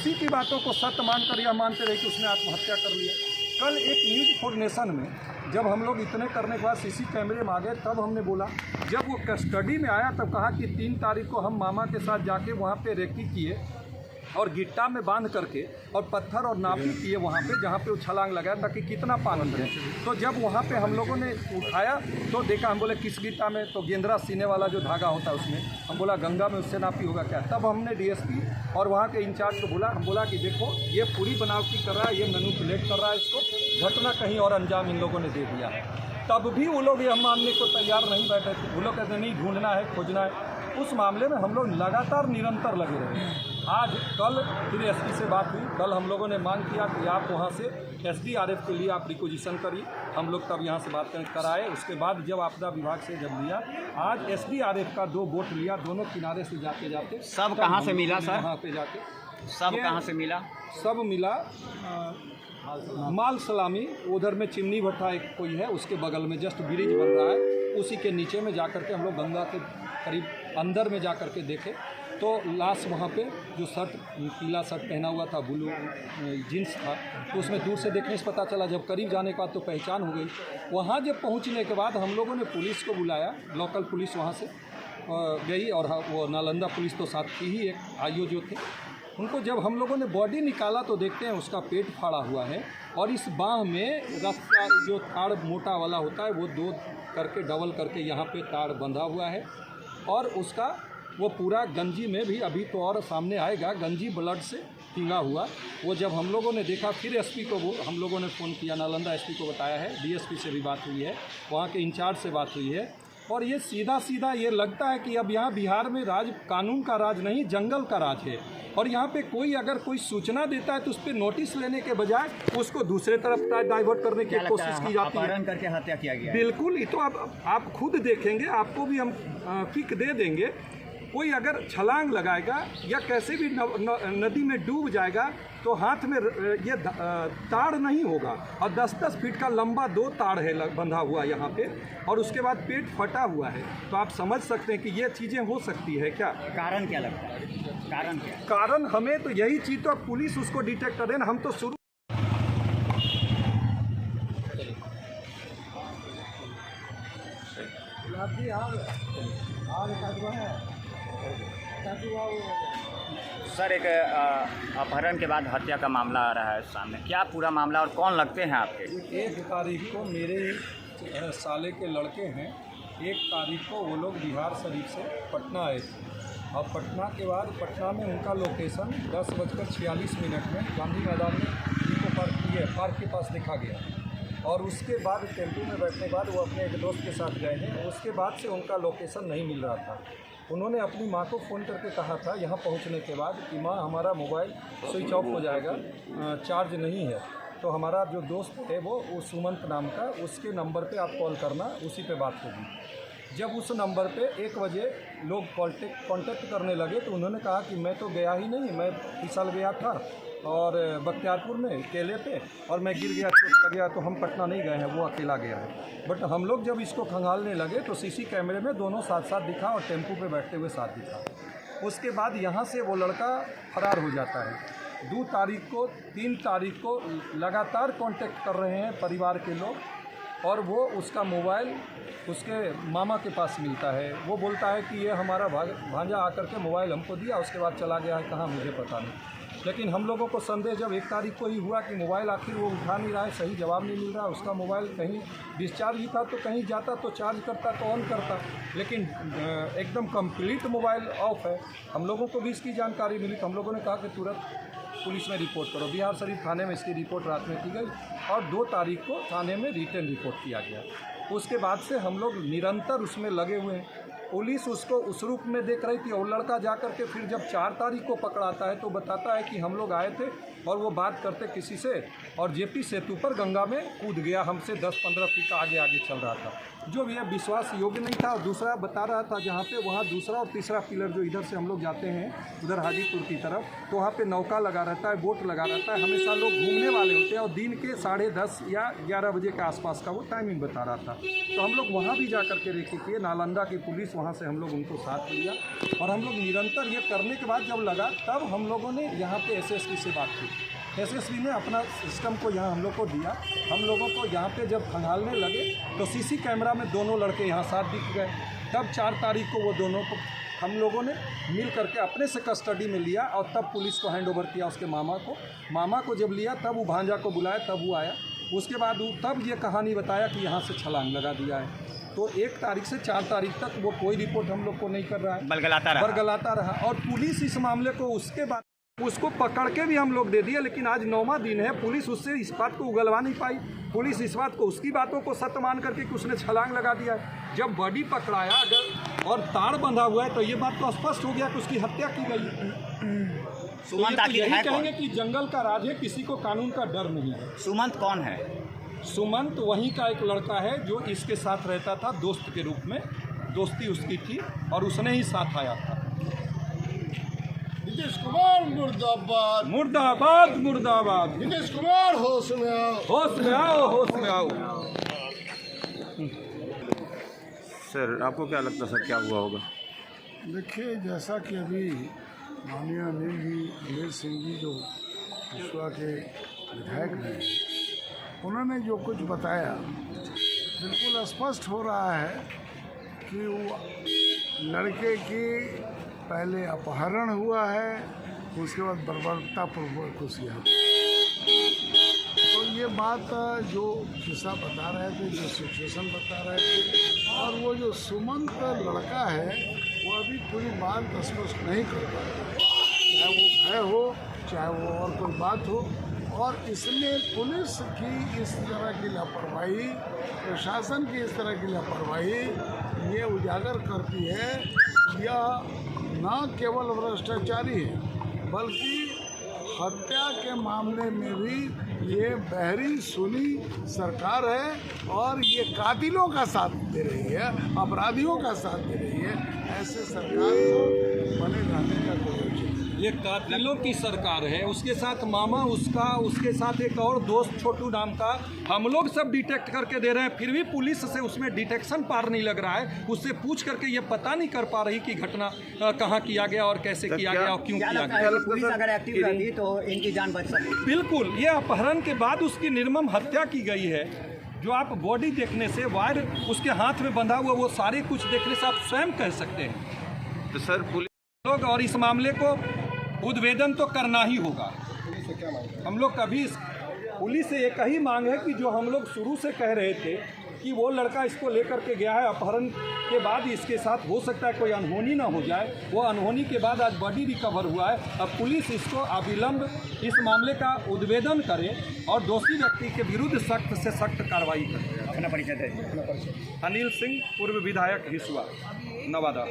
किसी की बातों को सत्य मानकर यह मानते रहे कि उसने आत्महत्या कर लिया। कल एक न्यूज़ फॉर नेशन में जब हम लोग इतने करने के बाद सीसी कैमरे में आ गए, तब हमने बोला, जब वो कस्टडी में आया तब कहा कि 3 तारीख को हम मामा के साथ जाके वहाँ पे रेकी किए और गिट्टा में बांध करके और पत्थर और नापी किए वहाँ पे जहाँ पे वो छलांग लगाया ताकि कितना पानी है। तो जब वहाँ पे हम लोगों ने उठाया तो देखा, हम बोले किस गिट्टा में, तो गेंदरा सीने वाला जो धागा होता है उसमें। हम बोला गंगा में, उससे नापी होगा क्या। तब हमने डीएसपी और वहाँ के इंचार्ज को बोला, हम बोला कि देखो ये पूरी बनावटी कर रहा है, ये मैनिपुलेट कर रहा है इसको, घटना कहीं और अंजाम इन लोगों ने दे दिया है। तब भी वो लोग ये हम मानने को तैयार नहीं बैठे थे। वो लोग कहते नहीं, ढूंढना है, खोजना है। उस मामले में हम लोग लगातार निरंतर लगे रहे। आज कल फिर एसपी से बात हुई। कल हम लोगों ने मांग किया कि आप वहाँ से एसडीआरएफ के लिए आप रिक्वेजिशन करिए। हम लोग तब यहाँ से बात कराए। उसके बाद जब आपदा विभाग से जब लिया, आज एसडीआरएफ का 2 बोट लिया, दोनों किनारे से जाते जाते। सब कहाँ से मिला सर? वहाँ पे जाके सब कहाँ से मिला? सब मिला माल सलामी, उधर में चिमनी भट्टा एक कोई है, उसके बगल में जस्ट ब्रिज बन रहा है, उसी के नीचे में जाकर के हम लोग गंगा के करीब अंदर में जाकर के देखे तो लाश वहाँ पे जो शर्ट, पीला शर्ट पहना हुआ था, ब्लू जींस था, तो उसमें दूर से देखने से पता चला। जब करीब जाने के बाद तो पहचान हो गई। वहाँ जब पहुँचने के बाद हम लोगों ने पुलिस को बुलाया, लोकल पुलिस वहाँ से गई और वो नालंदा पुलिस तो साथ की ही, एक आईओ जो थे, उनको जब हम लोगों ने बॉडी निकाला तो देखते हैं उसका पेट फाड़ा हुआ है और इस बाह में रस्सा जो ताड़ मोटा वाला होता है वो 2 करके डबल करके यहाँ पे ताड़ बंधा हुआ है और उसका वो पूरा गंजी में भी अभी तो और सामने आएगा, गंजी ब्लड से भींगा हुआ। वो जब हम लोगों ने देखा, फिर एसपी को हम लोगों ने फ़ोन किया, नालंदा एसपी को बताया है, डीएसपी से भी बात हुई है, वहाँ के इंचार्ज से बात हुई है। और ये सीधा ये लगता है कि अब यहाँ बिहार में राज कानून का राज नहीं, जंगल का राज है। और यहाँ पे कोई अगर कोई सूचना देता है तो उस पर नोटिस लेने के बजाय उसको दूसरे तरफ डाइवर्ट करने की कोशिश की जाती है। अपहरण करके हत्या किया गया। बिल्कुल, ये तो आप खुद देखेंगे, आपको भी हम पिक दे देंगे। कोई अगर छलांग लगाएगा या कैसे भी नदी में डूब जाएगा तो हाथ में ये ताड़ नहीं होगा और 10-10 फीट का लंबा 2 ताड़ है बंधा हुआ यहाँ पे और उसके बाद पेट फटा हुआ है। तो आप समझ सकते हैं कि ये चीज़ें हो सकती है क्या। कारण क्या लगता है? कारण क्या? कारण हमें तो यही चीज़, तो पुलिस उसको डिटेक्ट करे ना। हम तो शुरू सर, एक अपहरण के बाद हत्या का मामला आ रहा है सामने, क्या पूरा मामला और कौन लगते हैं आपके? 1 तारीख को मेरे ही साले के लड़के हैं। 1 तारीख को वो लोग बिहार शरीफ से पटना आए थे और पटना के बाद पटना में उनका लोकेशन 10:46 में गांधी मैदान में इनको पार्क के पास देखा गया और उसके बाद टेम्पो में बैठने के बाद वो अपने एक दोस्त के साथ गए हैं। उसके बाद से उनका लोकेशन नहीं मिल रहा था। उन्होंने अपनी माँ को फ़ोन करके कहा था यहाँ पहुँचने के बाद कि माँ, हमारा मोबाइल स्विच ऑफ हो जाएगा, चार्ज नहीं है। तो हमारा जो दोस्त है वो सुमंत नाम का, उसके नंबर पे आप कॉल करना, उसी पे बात होगी। जब उस नंबर पे 1 बजे लोग कांटेक्ट करने लगे तो उन्होंने कहा कि मैं तो गया ही नहीं, मैं फिसल गया था और बख्तियारपुर में केले पे और मैं गिर गया, चोट लग गया, तो हम पटना नहीं गए हैं, वो अकेला गया है। बट हम लोग जब इसको खंगालने लगे तो सीसी कैमरे में दोनों साथ दिखा और टेम्पू पे बैठते हुए साथ दिखा। उसके बाद यहाँ से वो लड़का फरार हो जाता है। 2 तारीख को, 3 तारीख को लगातार कांटेक्ट कर रहे हैं परिवार के लोग और वो उसका मोबाइल उसके मामा के पास मिलता है। वो बोलता है कि ये हमारा भांजा आकर के मोबाइल हमको दिया, उसके बाद चला गया है कहाँ मुझे पता नहीं। लेकिन हम लोगों को संदेह जब 1 तारीख को ही हुआ कि मोबाइल आखिर वो उठा नहीं रहा है, सही जवाब नहीं मिल रहा, उसका मोबाइल कहीं डिस्चार्ज ही था तो कहीं जाता तो चार्ज करता तो ऑन करता, लेकिन एकदम कंप्लीट मोबाइल ऑफ है। हम लोगों को भी इसकी जानकारी मिली तो हम लोगों ने कहा कि तुरंत पुलिस में रिपोर्ट करो। बिहार शरीफ थाने में इसकी रिपोर्ट रात में की गई और 2 तारीख को थाने में रिटन रिपोर्ट किया गया। उसके बाद से हम लोग निरंतर उसमें लगे हुए हैं। पुलिस उसको उस रूप में देख रही थी और लड़का जाकर के फिर जब 4 तारीख को पकड़ाता है तो बताता है कि हम लोग आए थे और वो बात करते किसी से, और जेपी सेतु पर गंगा में कूद गया, हमसे 10-15 फीट आगे चल रहा था, जो भी विश्वास योग्य नहीं था। और दूसरा बता रहा था जहाँ पे वहाँ दूसरा और तीसरा पिलर जो इधर से हम लोग जाते हैं उधर हाजीपुर की तरफ, तो वहाँ पे नौका लगा रहता है, बोट लगा रहता है, हमेशा लोग घूमने वाले होते हैं, और दिन के 10:30 या 11 बजे के आसपास का वो टाइमिंग बता रहा था। तो हम लोग वहाँ भी जा कर के रेकी किए, नालंदा की पुलिस, वहाँ से हम लोग उनको साथ लिया, और हम लोग निरंतर ये करने के बाद जब लगा तब हम लोगों ने यहाँ पे एसएसपी से बात की। एसएसपी ने अपना सिस्टम को यहाँ हम लोग को दिया। हम लोगों को यहाँ पे जब खंगालने लगे तो सीसी कैमरा में दोनों लड़के यहाँ साथ दिख गए। तब 4 तारीख को वो दोनों को हम लोगों ने मिल करके अपने से कस्टडी में लिया, और तब पुलिस को हैंड ओवर किया उसके मामा को जब लिया तब वो भांजा को बुलाया, तब वो आया। उसके बाद वो तब ये कहानी बताया कि यहाँ से छलांग लगा दिया है। तो 1 तारीख से 4 तारीख तक वो कोई रिपोर्ट हम लोग को नहीं कर रहा है, बरगलाता रहा। और पुलिस इस मामले को उसके बाद उसको पकड़ के भी हम लोग दे दिए, लेकिन आज 9वां दिन है, पुलिस उससे इस बात को उगलवा नहीं पाई। पुलिस इस बात को, उसकी बातों को सत्य मान करके कि उसने छलांग लगा दिया है। जब बॉडी पकड़ाया अगर और तार बंधा हुआ है तो ये बात तो स्पष्ट हो गया कि उसकी हत्या की गई। सुमंत तो आखिर यही है कहेंगे कौन? कि जंगल का राज है, किसी को कानून का डर नहीं है। सुमंत कौन है? सुमंत वहीं का एक लड़का है जो इसके साथ रहता था, दोस्त के रूप में, दोस्ती उसकी थी और उसने ही साथ आया था। नीतीश कुमार मुर्दाबाद, मुर्दाबाद मुर्दाबाद। नीतीश कुमार होश में आओ, होश में आओ, होश में आओ। सर आपको क्या लगता है सर क्या हुआ होगा? देखिए जैसा कि अभी माननीय अनिल सिंह जी जो विश्वा के विधायक हैं, उन्होंने जो कुछ बताया बिल्कुल स्पष्ट हो रहा है कि वो लड़के की पहले अपहरण हुआ है, उसके बाद बर्बरतापूर्वक किया। तो ये बात जो किस्सा बता रहे थे, जो सिचुएशन बता रहे थे, और वो जो सुमंत लड़का है वो अभी पूरी बात स्पष्ट नहीं कर पाया, चाहे वो भय हो चाहे वो और कोई बात हो। और इसमें पुलिस की इस तरह की लापरवाही, प्रशासन की इस तरह की लापरवाही ये उजागर करती है यह न केवल भ्रष्टाचारी है बल्कि हत्या के मामले में भी ये बहरी सुनी सरकार है, और ये कातिलों का साथ दे रही है, अपराधियों का साथ दे रही है। ऐसे सरकार को बने रहने का कोई उचित नहीं। ये कातिलों की सरकार है, उसके साथ मामा उसका, उसके साथ एक और दोस्त छोटू नाम का, हम लोग सब डिटेक्ट करके दे रहे हैं, फिर भी पुलिस से उसमें डिटेक्शन पार नहीं लग रहा है। उससे पूछ करके ये पता नहीं कर पा रही कि घटना कहाँ किया गया और कैसे किया गया और क्यों किया गया। पुलिस अगर एक्टिव रहती तो इनकी जान बच सकती। बिल्कुल, ये अपहरण के बाद उसकी निर्मम हत्या की गई है। जो आप बॉडी देखने से, वायर उसके हाथ में बंधा हुआ, वो सारे कुछ देखने से आप स्वयं कह सकते हैं। तो सर पुलिस लोग और इस मामले को उद्भेदन तो करना ही होगा। हम लोग कभी पुलिस से एक ही मांग है कि जो हम लोग शुरू से कह रहे थे कि वो लड़का इसको लेकर के गया है, अपहरण के बाद इसके साथ हो सकता है कोई अनहोनी ना हो जाए, वो अनहोनी के बाद आज बॉडी रिकवर हुआ है। अब पुलिस इसको अविलंब इस मामले का उद्भेदन करे और दोषी व्यक्ति के विरुद्ध सख्त से सख्त कार्रवाई करे। अपना परिचय दें। अनिल सिंह, पूर्व विधायक हिसुआ, नवादा।